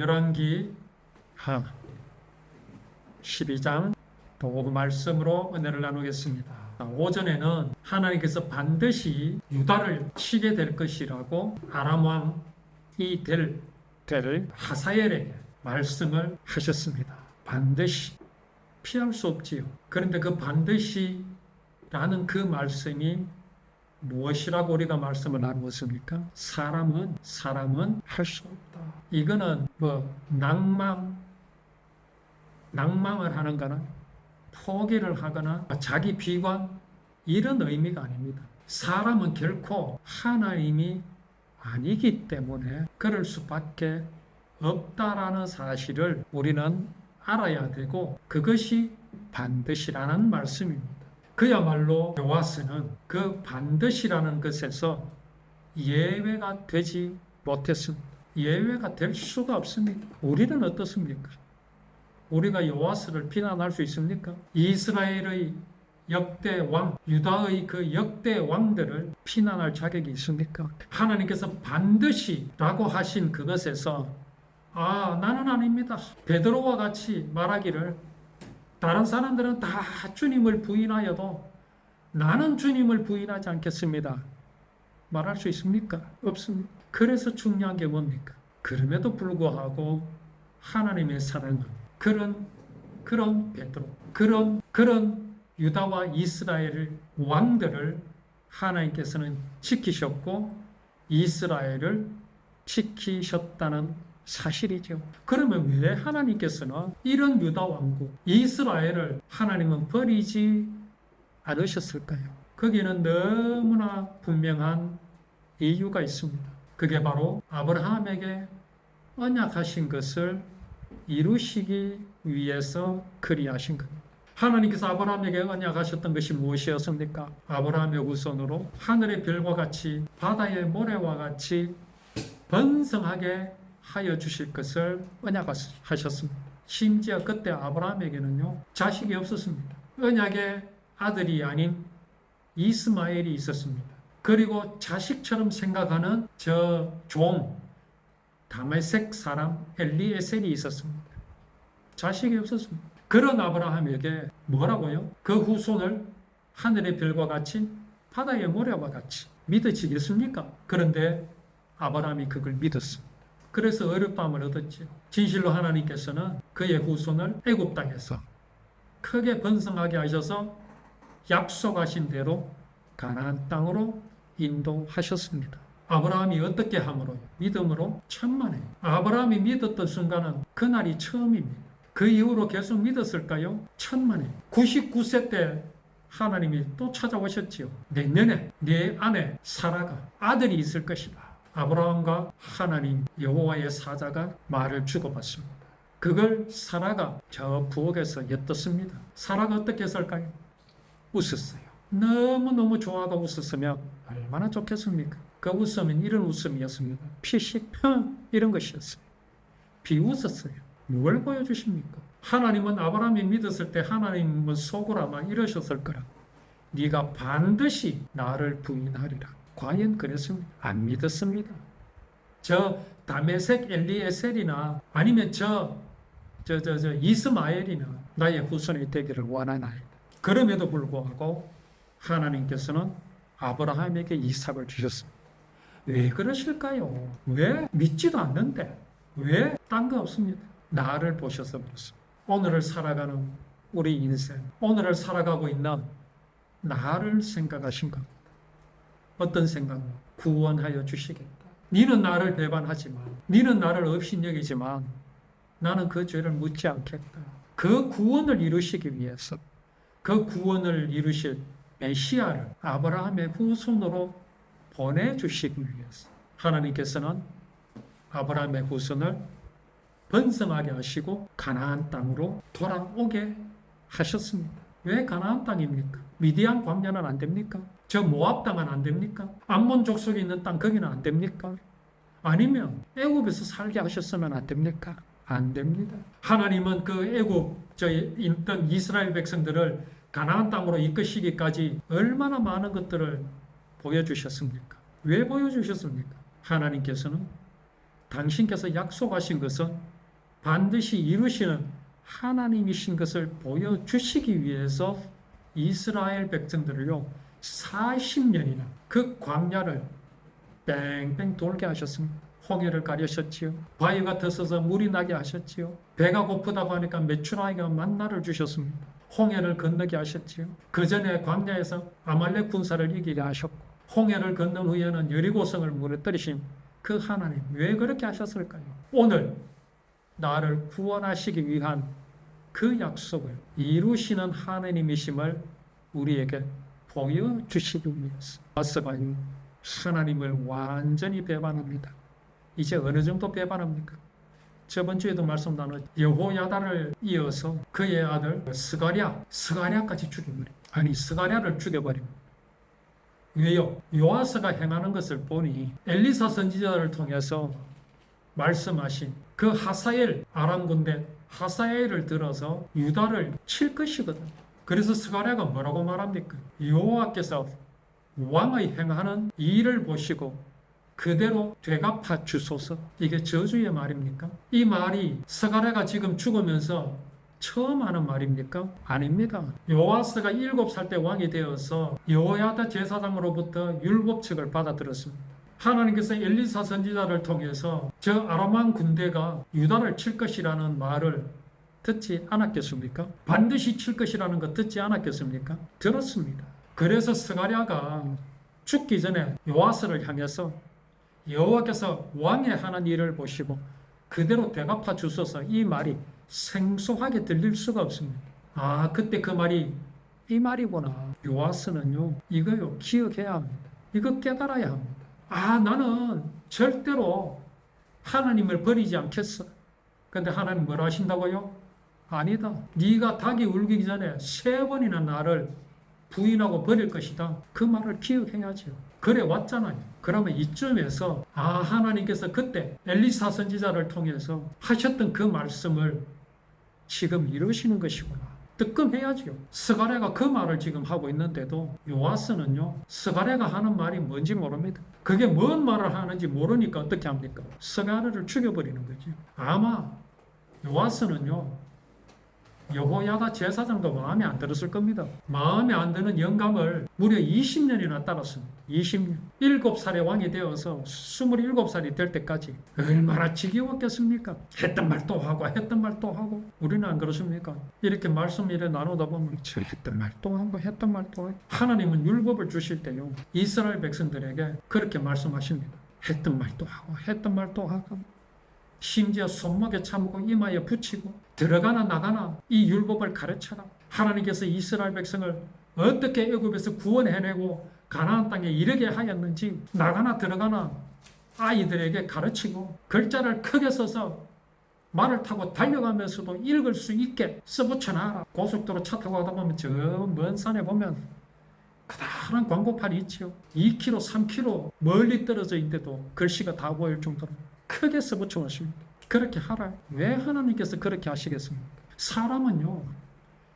열왕기 12장 또 말씀으로 은혜를 나누겠습니다. 오전에는 하나님께서 반드시 유다를 치게 될 것이라고 아람 왕이 될 하사엘에게 말씀을 하셨습니다. 반드시 피할 수 없지요. 그런데 그 반드시라는 그 말씀이 무엇이라고 우리가 말씀을 나누었습니까? 사람은 할 수 없다. 이거는 낭망을 하는 거나 포기를 하거나 자기 비관 이런 의미가 아닙니다. 사람은 결코 하나님이 아니기 때문에 그럴 수밖에 없다라는 사실을 우리는 알아야 되고 그것이 반드시라는 말씀입니다. 그야말로 요아스는 그 반드시라는 것에서 예외가 되지 못했습니다. 예외가 될 수가 없습니다. 우리는 어떻습니까? 우리가 요아스를 비난할 수 있습니까? 이스라엘의 역대 왕, 유다의 그 역대 왕들을 비난할 자격이 있습니까? 하나님께서 반드시라고 하신 그것에서 나는 아닙니다. 베드로와 같이 말하기를 다른 사람들은 다 주님을 부인하여도 나는 주님을 부인하지 않겠습니다. 말할 수 있습니까? 없습니다. 그래서 중요한 게 뭡니까? 그럼에도 불구하고 하나님의 사랑은 그런 베드로, 그런 유다와 이스라엘 왕들을 하나님께서는 지키셨고 이스라엘을 지키셨다는 사실이죠. 그러면 왜 하나님께서는 이런 유다 왕국, 이스라엘을 하나님은 버리지 않으셨을까요? 거기는 너무나 분명한 이유가 있습니다. 그게 바로 아브라함에게 언약하신 것을 이루시기 위해서 그리하신 겁니다. 하나님께서 아브라함에게 언약하셨던 것이 무엇이었습니까? 아브라함의 후손으로 하늘의 별과 같이 바다의 모래와 같이 번성하게 하여 주실 것을 언약하셨습니다. 심지어 그때 아브라함에게는요 자식이 없었습니다. 언약의 아들이 아닌 이스마엘이 있었습니다. 그리고 자식처럼 생각하는 저 종 다메섹 사람 엘리에셀이 있었습니다. 자식이 없었습니다. 그런 아브라함에게 뭐라고요? 그 후손을 하늘의 별과 같이 바다의 모래와 같이 믿어지겠습니까? 그런데 아브라함이 그걸 믿었습니다. 그래서 어렵다함을 얻었죠. 진실로 하나님께서는 그의 후손을 애굽 땅에서 크게 번성하게 하셔서 약속하신 대로 가나안 땅으로 인도하셨습니다. 아브라함이 어떻게 함으로요? 믿음으로 천만에. 아브라함이 믿었던 순간은 그날이 처음입니다. 그 이후로 계속 믿었을까요? 천만에. 99세 때 하나님이 또 찾아오셨지요. 내년에 네 안에 사라가 아들이 있을 것이다. 아브라함과 하나님 여호와의 사자가 말을 주고받습니다. 그걸 사라가 저 부엌에서 엿듣습니다. 사라가 어떻게 했을까요? 웃었어요. 너무너무 좋아가 웃었으면 얼마나 좋겠습니까? 그 웃음은 이런 웃음이었습니다. 피식, 이런 것이었어요. 비웃었어요. 뭘 보여주십니까? 하나님은 아브라함이 믿었을 때 하나님은 속으로 아마 이러셨을 거라. 네가 반드시 나를 부인하리라. 과연 그랬습니다. 안 믿었습니다. 저 다메섹 엘리에셀이나 아니면 저 이스마엘이나 나의 후손이 되기를 원하나이다. 그럼에도 불구하고 하나님께서는 아브라함에게 이삭을 주셨습니다. 왜 그러실까요? 왜 믿지도 않는데 왜 딴 거 없습니다. 나를 보셔서 그렇습니다. 오늘을 살아가는 우리 인생, 오늘을 살아가고 있는 나를 생각하신 겁니다. 어떤 생각은 구원하여 주시겠다. 너는 나를 배반하지만, 너는 나를 업신여기지만 나는 그 죄를 묻지 않겠다. 그 구원을 이루시기 위해서, 그 구원을 이루실 메시아를 아브라함의 후손으로 보내주시기 위해서 하나님께서는 아브라함의 후손을 번성하게 하시고 가나안 땅으로 돌아오게 하셨습니다. 왜 가나안 땅입니까? 미디안 광야는 안 됩니까? 저 모압 땅은 안 됩니까? 암몬 족속이 있는 땅 거기는 안 됩니까? 아니면 애굽에서 살게 하셨으면 안 됩니까? 안 됩니다. 하나님은 그 애굽에 있던 이스라엘 백성들을 가나안 땅으로 이끄시기까지 얼마나 많은 것들을 보여주셨습니까? 왜 보여주셨습니까? 하나님께서는 당신께서 약속하신 것은 반드시 이루시는 하나님이신 것을 보여주시기 위해서 이스라엘 백성들을요 40년이나 그 광야를 뺑뺑 돌게 하셨습니다. 홍해를 가르셨지요. 바위가 터서서 물이 나게 하셨지요. 배가 고프다고 하니까 메추라기가 만나를 주셨습니다. 홍해를 건너게 하셨지요. 그 전에 광야에서 아말렉 군사를 이기게 하셨고 홍해를 건넌 후에는 여리고성을 무너뜨리신 그 하나님 왜 그렇게 하셨을까요? 오늘 나를 구원하시기 위한 그 약속을 이루시는 하나님이심을 우리에게 보여주시기 위해서 아스가요 하나님을 완전히 배반합니다. 이제 어느 정도 배반합니까? 저번 주에도 말씀 나눴 여호야다를 이어서 그의 아들 스가랴까지 죽여버립니다. 아니 스가랴를 죽여버립니다. 왜요? 요아스가 행하는 것을 보니 엘리사 선지자를 통해서 말씀하신 그 하사엘 아람 군대 하사엘을 들어서 유다를 칠 것이거든. 그래서 스가랴가 뭐라고 말합니까? 여호와께서 왕의 행하는 일을 보시고 그대로 되갚아 주소서. 이게 저주의 말입니까? 이 말이 스가랴가 지금 죽으면서 처음 하는 말입니까? 아닙니다. 요아스가 7살 때 왕이 되어서 여호야다 제사장으로부터 율법책을 받아들었습니다. 하나님께서 엘리사 선지자를 통해서 저 아람왕 군대가 유다를 칠 것이라는 말을 듣지 않았겠습니까? 반드시 칠 것이라는 거 듣지 않았겠습니까? 들었습니다. 그래서 스가랴가 죽기 전에 요아스를 향해서 여호와께서 왕의 하는 일을 보시고 그대로 되갚아 주소서 이 말이 생소하게 들릴 수가 없습니다. 아 그때 그 말이 이 말이구나. 요아스는요 이거요 기억해야 합니다. 이거 깨달아야 합니다. 아 나는 절대로 하나님을 버리지 않겠어. 근데 하나님 뭐라 하신다고요? 아니다. 네가 닭이 울기 전에 3번이나 나를 부인하고 버릴 것이다. 그 말을 기억해야죠. 그래 왔잖아요. 그러면 이쯤에서 하나님께서 그때 엘리사 선지자를 통해서 하셨던 그 말씀을 지금 이루시는 것이구나. 뜨끔해야죠. 스가랴가 그 말을 지금 하고 있는데도 요아스는요 스가랴가 하는 말이 뭔지 모릅니다. 그게 뭔 말을 하는지 모르니까 어떻게 합니까? 스가랴를 죽여버리는 거죠. 아마 요아스는요 여호야다 제사장도 마음에 안 들었을 겁니다. 마음에 안 드는 영감을 무려 20년이나 따랐습니다. 20년. 7살의 왕이 되어서 27살이 될 때까지 얼마나 지겨웠겠습니까? 했던 말 또 하고 했던 말 또 하고. 우리는 안 그렇습니까? 이렇게 말씀 이래 나누다 보면 저 했던 말 또 하고 했던 말 또 하고. 하나님은 율법을 주실 때요 이스라엘 백성들에게 그렇게 말씀하십니다. 했던 말 또 하고 했던 말 또 하고. 심지어 손목에 참고 이마에 붙이고 들어가나 나가나 이 율법을 가르쳐라. 하나님께서 이스라엘 백성을 어떻게 애굽에서 구원해내고 가나안 땅에 이르게 하였는지 나가나 들어가나 아이들에게 가르치고 글자를 크게 써서 말을 타고 달려가면서도 읽을 수 있게 써붙여놔라. 고속도로 차 타고 가다 보면 저 먼 산에 보면 커다란 광고판이 있지요. 2km, 3km 멀리 떨어져 있는데도 글씨가 다 보일 정도로 크게 써붙여 놓습니다. 그렇게 하라. 왜 하나님께서 그렇게 하시겠습니까? 사람은요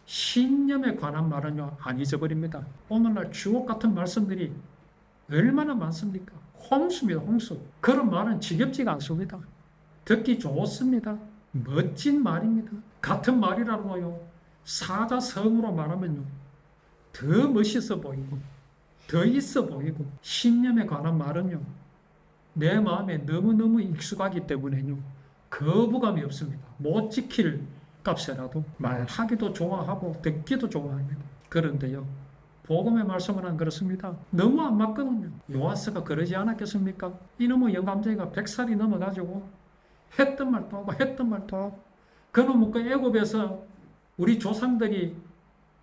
신념에 관한 말은요 안 잊어버립니다. 오늘날 주옥 같은 말씀들이 얼마나 많습니까? 홍수입니다. 홍수. 그런 말은 지겹지가 않습니다. 듣기 좋습니다. 멋진 말입니다. 같은 말이라도요 사자성어로 말하면요 더 멋있어 보이고 더 있어 보이고 신념에 관한 말은요 내 마음에 너무너무 익숙하기 때문에요 거부감이 없습니다. 못 지킬 값이라도 말하기도 좋아하고 듣기도 좋아합니다. 그런데요 복음의 말씀은 안 그렇습니다. 너무 안 맞거든요. 요아스가 그러지 않았겠습니까? 이놈의 영감쟁이가 100살이 넘어가지고 했던 말도 하고 했던 말도 하고 그놈의 그 애굽에서 우리 조상들이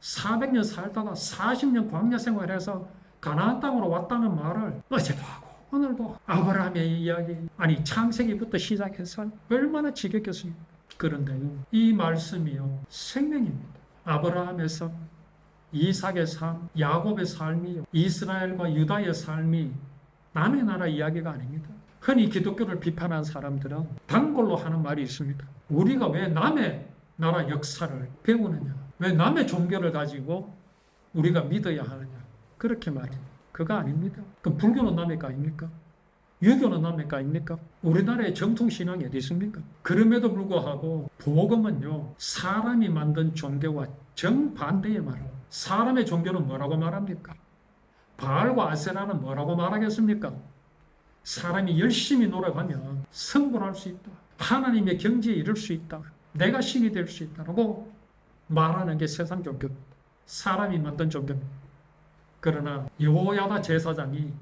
400년 살다가 40년 광야 생활해서 가나안 땅으로 왔다는 말을 어제도 하고 오늘도 아브라함의 이야기 아니 창세기부터 시작해서 얼마나 지겹겠습니까? 그런데요 이 말씀이요 생명입니다. 아브라함에서 이삭의 삶, 야곱의 삶이 이스라엘과 유다의 삶이 남의 나라 이야기가 아닙니다. 흔히 기독교를 비판한 사람들은 단골로 하는 말이 있습니다. 우리가 왜 남의 나라 역사를 배우느냐? 왜 남의 종교를 가지고 우리가 믿어야 하느냐? 그렇게 말합니다. 그거 아닙니다. 그럼 불교는 남의 거 아닙니까? 유교는 납니까 아닙니까? 우리나라의 정통신앙이 어디 있습니까? 그럼에도 불구하고 복음은요, 사람이 만든 종교와 정반대의 말을, 사람의 종교는 뭐라고 말합니까? 바알과 아세라는 뭐라고 말하겠습니까? 사람이 열심히 노력하면 성불할 수 있다. 하나님의 경지에 이를 수 있다. 내가 신이 될 수 있다라고 말하는 게 세상 종교, 사람이 만든 종교입니다. 그러나 여호야다 제사장이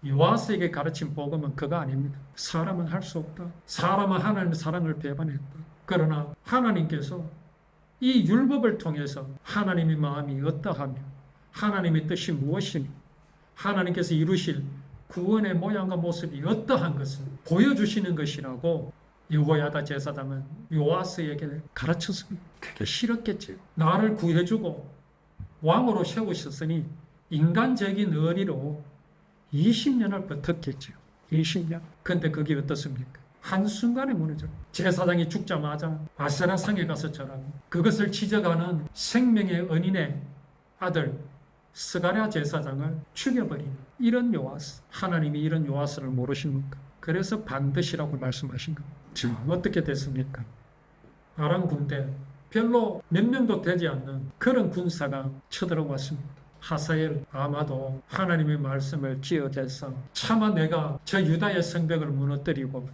요아스에게 가르친 복음은 그거 아닙니다. 사람은 할 수 없다. 사람은 하나님의 사랑을 배반했다. 그러나 하나님께서 이 율법을 통해서 하나님의 마음이 어떠하며 하나님의 뜻이 무엇이며 하나님께서 이루실 구원의 모양과 모습이 어떠한 것을 보여주시는 것이라고 여호야다 제사장은 요아스에게 가르쳤습니다. 그게 싫었겠지요. 나를 구해주고 왕으로 세우셨으니 인간적인 의리로 20년을 버텼겠죠. 20년. 근데 그게 어떻습니까? 한순간에 무너져. 제사장이 죽자마자 아세라 상에 가서 절하고 그것을 지적하는 생명의 은인의 아들 스가랴 제사장을 죽여버리는 이런 요아스. 하나님이 이런 요아스를 모르십니까? 그래서 반드시라고 말씀하신 겁니다. 지금 어떻게 됐습니까? 아람 군대 별로 몇 명도 되지 않는 그런 군사가 쳐들어왔습니다. 하사엘 아마도 하나님의 말씀을 기억해서 차마 내가 저 유다의 성벽을 무너뜨리고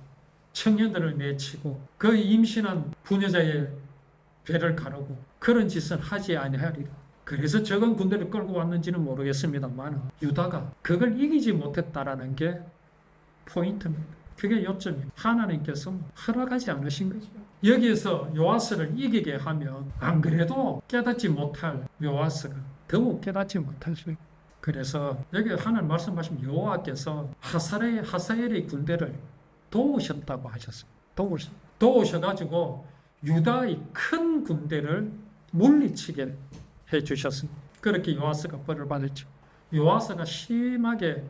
청년들을 내치고 그 임신한 부녀자의 배를 가르고 그런 짓은 하지 아니하리라. 그래서 적은 군대를 끌고 왔는지는 모르겠습니다만 유다가 그걸 이기지 못했다라는 게 포인트입니다. 그게 요점입니다. 하나님께서 허락하지 않으신 거죠. 여기에서 요아스를 이기게 하면 안 그래도 깨닫지 못할 요아스가 더욱 깨닫지 못하죠. 그래서 여기 하나님 말씀하시면 여호와께서 하사엘의 군대를 도우셨다고 하셨어요. 도우셔가지고 유다의 큰 군대를 물리치게 해주셨습니다. 그렇게 요아스가 벌을 받았죠. 요아스가 심하게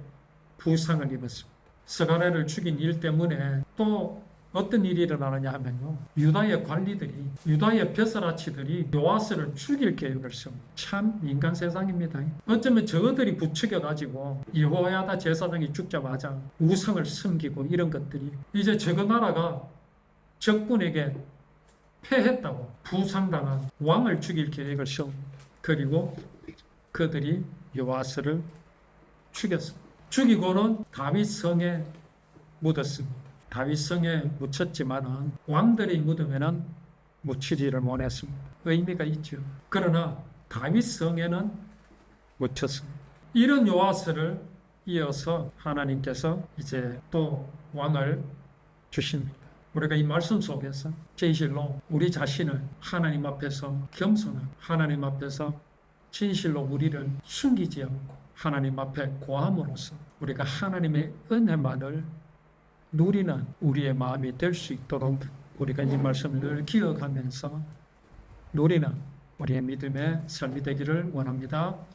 부상을 입었습니다. 스가랴를 죽인 일 때문에 또 어떤 일이 일어나느냐 하면요. 유다의 관리들이, 유다의 벼슬아치들이 요아스를 죽일 계획을 세웁니다. 참 인간 세상입니다. 어쩌면 저들이 부추겨가지고 여호야다 제사장이 죽자마자 우상을 섬기고 이런 것들이 이제 저거 나라가 적군에게 패했다고 부상당한 왕을 죽일 계획을 세웁니다. 그리고 그들이 요아스를 죽였습니다. 죽이고는 다윗 성에 묻었습니다. 다윗 성에 묻혔지만은 왕들의 무덤에는 묻히지를 못했습니다. 의미가 있죠. 그러나 다윗 성에는 묻혔습니다. 이런 요아스를 이어서 하나님께서 이제 또 왕을 주십니다. 우리가 이 말씀 속에서 진실로 우리 자신을 하나님 앞에서 겸손한 하나님 앞에서 진실로 우리를 숨기지 않고 하나님 앞에 고함으로써 우리가 하나님의 은혜만을 누리는 우리의 마음이 될 수 있도록 우리가 이 말씀을 늘 기억하면서 누리는 우리의 믿음의 삶이 되기를 원합니다.